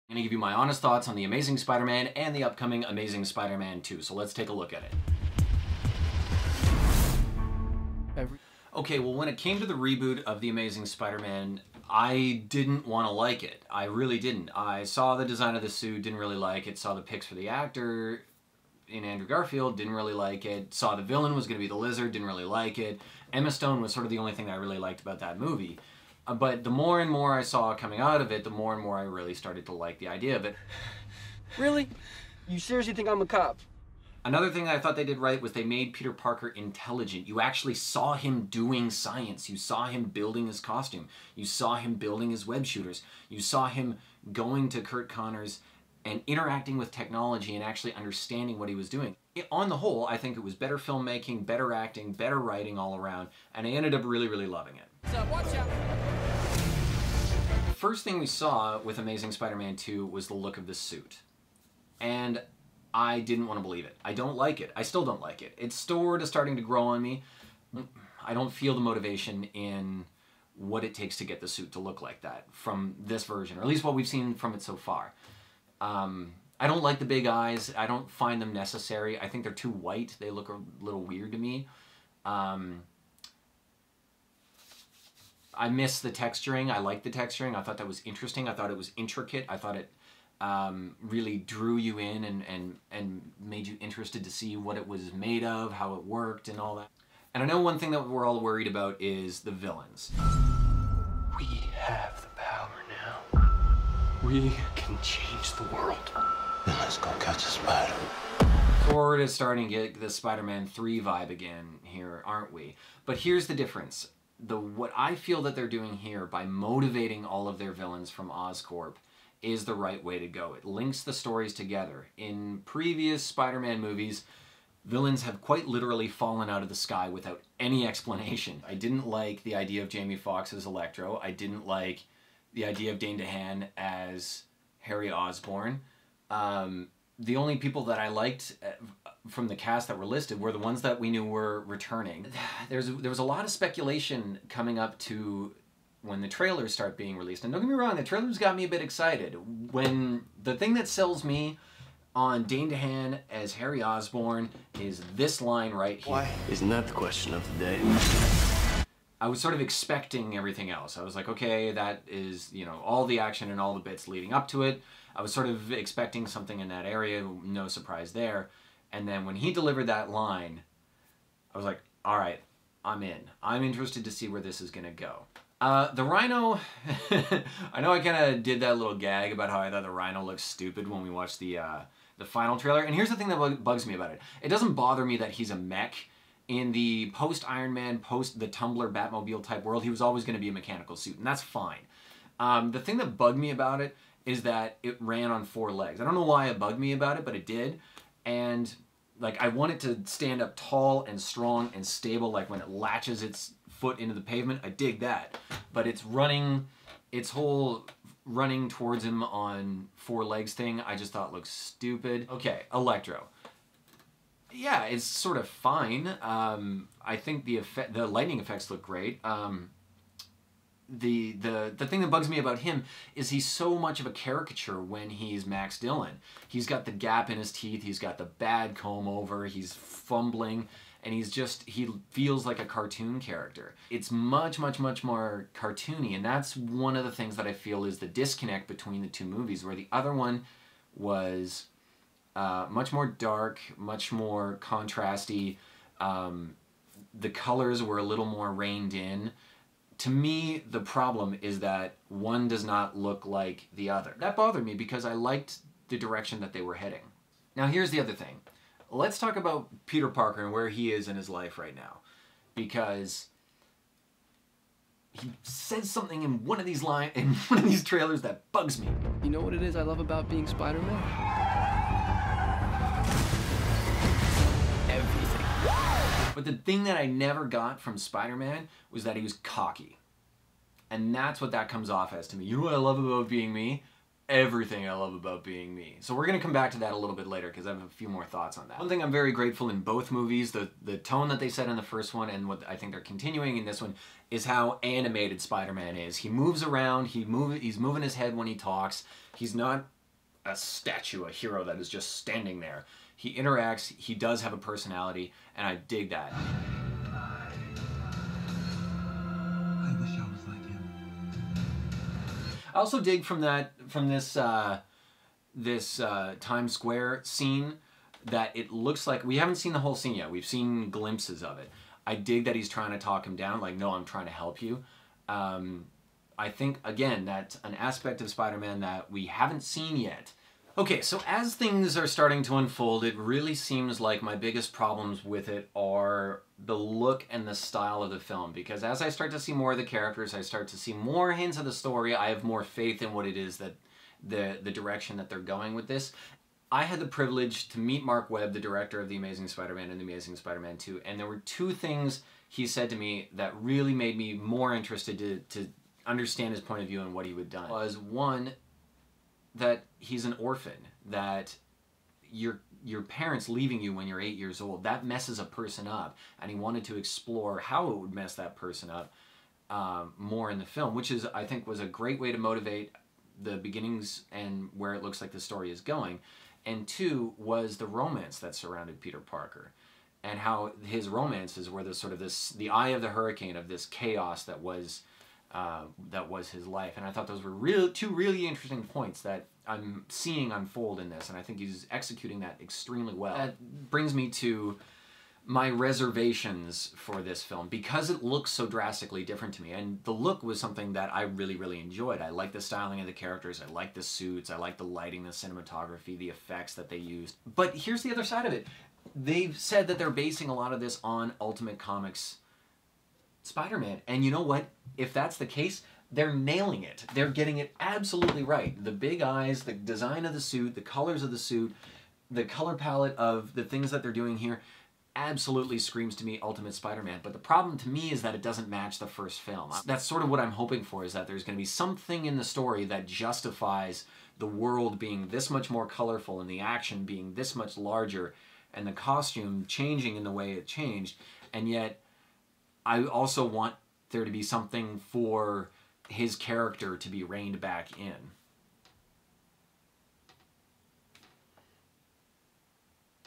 I'm going to give you my honest thoughts on The Amazing Spider-Man and the upcoming Amazing Spider-Man 2, so let's take a look at it. Okay, well, when it came to the reboot of The Amazing Spider-Man, I didn't want to like it. I really didn't. I saw the design of the suit, didn't really like it, saw the pics for the actor in Andrew Garfield, didn't really like it, saw the villain was going to be the Lizard, didn't really like it. Emma Stone was sort of the only thing that I really liked about that movie. But the more and more I saw coming out of it, the more and more I really started to like the idea of it. Really? You seriously think I'm a cop? Another thing that I thought they did right was they made Peter Parker intelligent. You actually saw him doing science. You saw him building his costume. You saw him building his web shooters. You saw him going to Curt Connors and interacting with technology and actually understanding what he was doing. On the whole, I think it was better filmmaking, better acting, better writing all around, and I ended up really, really loving it. So, watch out. The first thing we saw with Amazing Spider-Man 2 was the look of the suit. And I didn't want to believe it. I don't like it. I still don't like it. It's sort of starting to grow on me. I don't feel the motivation in what it takes to get the suit to look like that from this version, or at least what we've seen from it so far. I don't like the big eyes. I don't find them necessary. I think they're too white. They look a little weird to me. I miss the texturing. I like the texturing. I thought that was interesting. I thought it was intricate. I thought it really drew you in and made you interested to see what it was made of, how it worked, and all that. And I know one thing that we're all worried about is the villains. We have the power now. We can change the world. Then let's go catch a spider. Sort of starting to get the Spider-Man 3 vibe again here, aren't we? But here's the difference. What I feel that they're doing here by motivating all of their villains from Oscorp is the right way to go. It links the stories together. In previous Spider-Man movies, villains have quite literally fallen out of the sky without any explanation. I didn't like the idea of Jamie Foxx as Electro. I didn't like the idea of Dane DeHaan as Harry Osborn. The only people that I liked from the cast that were listed were the ones that we knew were returning. There was a lot of speculation coming up to when the trailers start being released. And don't get me wrong, the trailers got me a bit excited. When the thing that sells me on Dane DeHaan as Harry Osborn is this line right here. Why? Isn't that the question of the day? I was sort of expecting everything else. I was like, okay, that is, you know, all the action and all the bits leading up to it. I was sort of expecting something in that area, no surprise there. And then when he delivered that line, I was like, all right, I'm in. I'm interested to see where this is gonna go. The Rhino, I know I kind of did that little gag about how I thought the Rhino looked stupid when we watched the final trailer. And here's the thing that bugs me about it. It doesn't bother me that he's a mech. In the post-Iron Man, post the Tumbler Batmobile type world, he was always going to be a mechanical suit, and that's fine. The thing that bugged me about it is that it ran on 4 legs. I don't know why it bugged me about it, but it did. And like, I want it to stand up tall and strong and stable, like when it latches its foot into the pavement. I dig that. But it's running, its whole running towards him on 4 legs thing, I just thought looked stupid. Okay, Electro. Yeah, it's sort of fine. I think the lightning effects look great. The thing that bugs me about him is he's so much of a caricature when he's Max Dillon. He's got the gap in his teeth, he's got the bad comb over, he's fumbling, and he feels like a cartoon character. It's much, much, much more cartoony, and that's one of the things that I feel is the disconnect between the two movies, where the other one was much more dark, much more contrasty. The colors were a little more reined in. To me, the problem is that one does not look like the other. That bothered me because I liked the direction that they were heading. Now here's the other thing. Let's talk about Peter Parker and where he is in his life right now. Because he says something in one of these trailers that bugs me. You know what it is I love about being Spider-Man? Everything. But the thing that I never got from Spider-Man was that he was cocky. And that's what that comes off as to me. You know what I love about being me? Everything I love about being me. So we're going to come back to that a little bit later because I have a few more thoughts on that. One thing I'm very grateful in both movies, the tone that they set in the first one and what I think they're continuing in this one, is how animated Spider-Man is. He moves around, he's moving his head when he talks. He's not a statue, a hero that is just standing there. He interacts, he does have a personality, and I dig that. I wish I was like him. I also dig from this Times Square scene that it looks like, we haven't seen the whole scene yet, we've seen glimpses of it. I dig that he's trying to talk him down, like, no, I'm trying to help you. I think, again, that's an aspect of Spider-Man that we haven't seen yet. Okay, so as things are starting to unfold, it really seems like my biggest problems with it are the look and the style of the film. Because as I start to see more of the characters, I start to see more hints of the story, I have more faith in what it is that the direction that they're going with this. I had the privilege to meet Mark Webb, the director of The Amazing Spider-Man and The Amazing Spider-Man 2, and there were two things he said to me that really made me more interested to understand his point of view and what he would have done. Was one, that he's an orphan, that your parents leaving you when you're 8 years old, that messes a person up, and he wanted to explore how it would mess that person up more in the film, which is, I think, was a great way to motivate the beginnings and where it looks like the story is going. And two was the romance that surrounded Peter Parker, and how his romances were the eye of the hurricane of this chaos that was his life. And I thought those were two really interesting points that I'm seeing unfold in this, and I think he's executing that extremely well. That brings me to my reservations for this film, because it looks so drastically different to me, and the look was something that I really, really enjoyed. I like the styling of the characters, I like the suits, I like the lighting, the cinematography, the effects that they used. But here's the other side of it. They've said that they're basing a lot of this on Ultimate Comics Spider-Man, and you know what? If that's the case, they're nailing it. They're getting it absolutely right. The big eyes, the design of the suit, the colors of the suit, the color palette of the things that they're doing here absolutely screams to me Ultimate Spider-Man. But the problem to me is that it doesn't match the first film. That's sort of what I'm hoping for, is that there's going to be something in the story that justifies the world being this much more colorful and the action being this much larger and the costume changing in the way it changed. And yet, I also want there to be something for his character to be reined back in.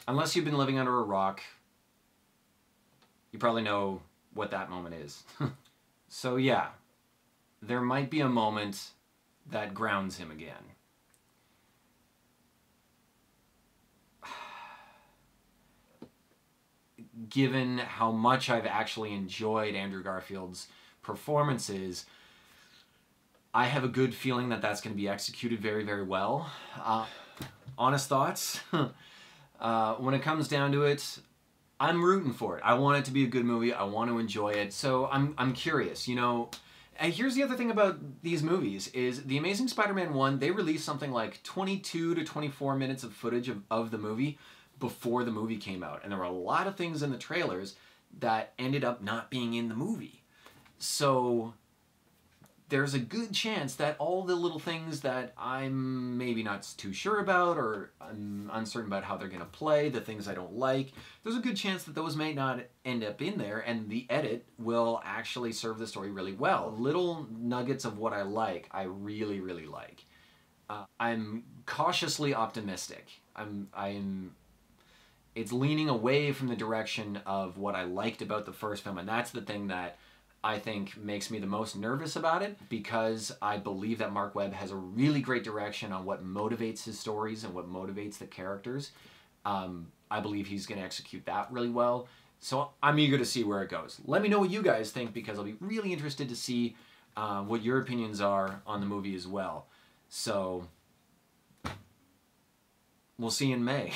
Unless you've been living under a rock, you probably know what that moment is. So yeah, there might be a moment that grounds him again. Given how much I've actually enjoyed Andrew Garfield's performances, I have a good feeling that that's going to be executed very, very well. Honest thoughts? When it comes down to it, I'm rooting for it. I want it to be a good movie. I want to enjoy it. So I'm curious, you know. And here's the other thing about these movies is The Amazing Spider-Man 1, they released something like 22 to 24 minutes of footage of the movie before the movie came out. And there were a lot of things in the trailers that ended up not being in the movie. So there's a good chance that all the little things that I'm maybe not too sure about, or I'm uncertain about how they're going to play, the things I don't like, there's a good chance that those may not end up in there, and the edit will actually serve the story really well. Little nuggets of what I like, I really, really like. I'm cautiously optimistic. It's leaning away from the direction of what I liked about the first film, and that's the thing that I think makes me the most nervous about it, because I believe that Mark Webb has a really great direction on what motivates his stories and what motivates the characters. I believe he's going to execute that really well. So I'm eager to see where it goes. Let me know what you guys think, because I'll be really interested to see what your opinions are on the movie as well. So we'll see you in May.